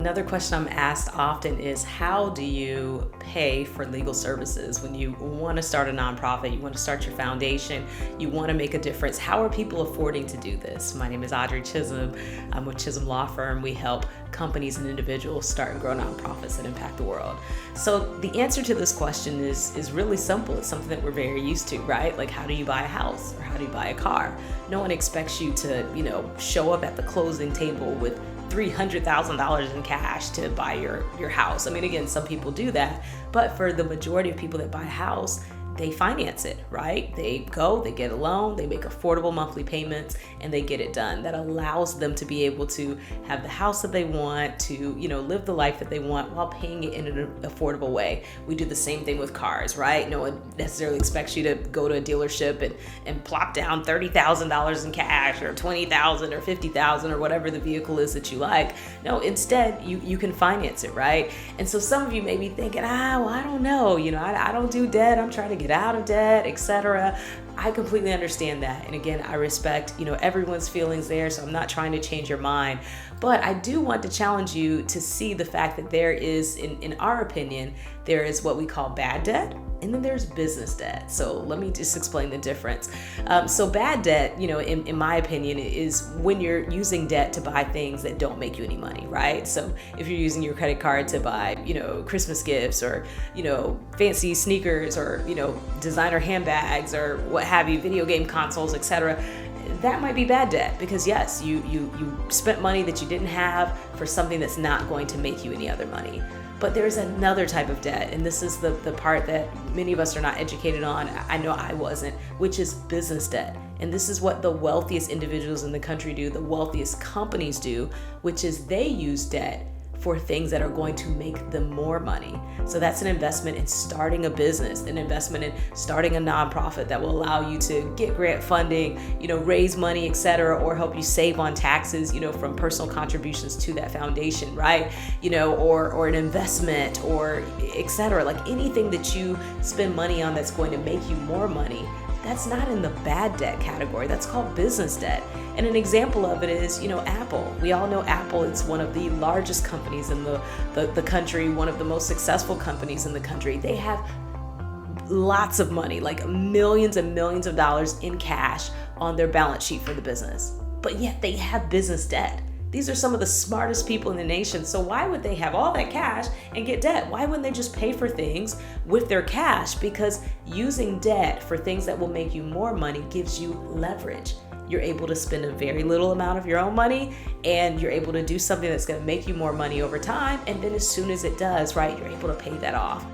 Another question I'm asked often is, how do you pay for legal services when you want to start a nonprofit, you want to start your foundation, you want to make a difference? How are people affording to do this? My name is Audrey Chisholm. I'm with Chisholm Law Firm. We help companies and individuals start and grow nonprofits that impact the world. So the answer to this question is really simple. It's something that we're very used to, right? Like, how do you buy a house or how do you buy a car? No one expects you to, show up at the closing table with $300,000 in cash to buy your house. I mean, again, some people do that, but for the majority of people that buy a house, they finance it, right? They get a loan, they make affordable monthly payments, and they get it done. That allows them to be able to have the house that they want, to, live the life that they want while paying it in an affordable way. We do the same thing with cars, right? No one necessarily expects you to go to a dealership and plop down $30,000 in cash or $20,000 or $50,000 or whatever the vehicle is that you like. No, instead, you can finance it, right? And so some of you may be thinking, well, I don't know, I don't do debt. I'm trying to get out of debt, etc. I completely understand that. And again, I respect, everyone's feelings there, so I'm not trying to change your mind. But I do want to challenge you to see the fact that there is, in our opinion, there is what we call bad debt, and then there's business debt. So let me just explain the difference. So bad debt, in my opinion, is when you're using debt to buy things that don't make you any money, right? So if you're using your credit card to buy, Christmas gifts or, fancy sneakers or, designer handbags or what have you, video game consoles, etc., that might be bad debt because yes, you spent money that you didn't have for something that's not going to make you any other money. But there's another type of debt, and this is the part that many of us are not educated on. I know I wasn't, which is business debt. And this is what the wealthiest individuals in the country do, the wealthiest companies do, which is they use debt for things that are going to make them more money. So that's an investment in starting a business, an investment in starting a nonprofit that will allow you to get grant funding, raise money, etc., or help you save on taxes, from personal contributions to that foundation, right? Or an investment or etc. Like anything that you spend money on that's going to make you more money, that's not in the bad debt category. That's called business debt. And an example of it is, Apple. We all know Apple is one of the largest companies in the country, one of the most successful companies in the country. They have lots of money, like millions and millions of dollars in cash on their balance sheet for the business. But yet they have business debt. These are some of the smartest people in the nation. So why would they have all that cash and get debt? Why wouldn't they just pay for things with their cash? Because using debt for things that will make you more money gives you leverage. You're able to spend a very little amount of your own money and you're able to do something that's going to make you more money over time. And then as soon as it does, right, you're able to pay that off.